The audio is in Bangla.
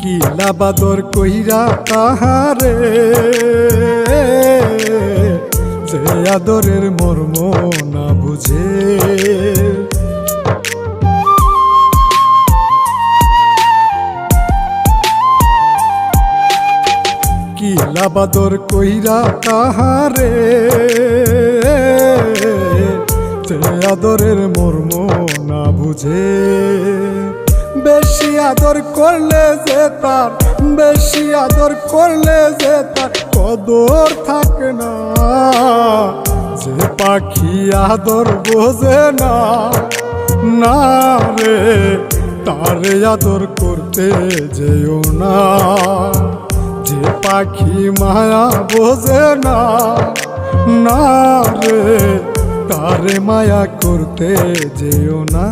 কি লাবাদর কইরা তাহারে যে আদরের মর্ম না বুঝে। কি লাবাদর কইরা তাহারে যে আদরের মর্ম না বুঝে। বেশি আদর করলে যে তার, বেশি আদর করলে যে তার কদর থাকে না। যে পাখি আদর বোঝে না, না রে তারে আদর করতে যেও না। যে পাখি মায়া বোঝে না, না রে তারে মায়া করতে যেও না।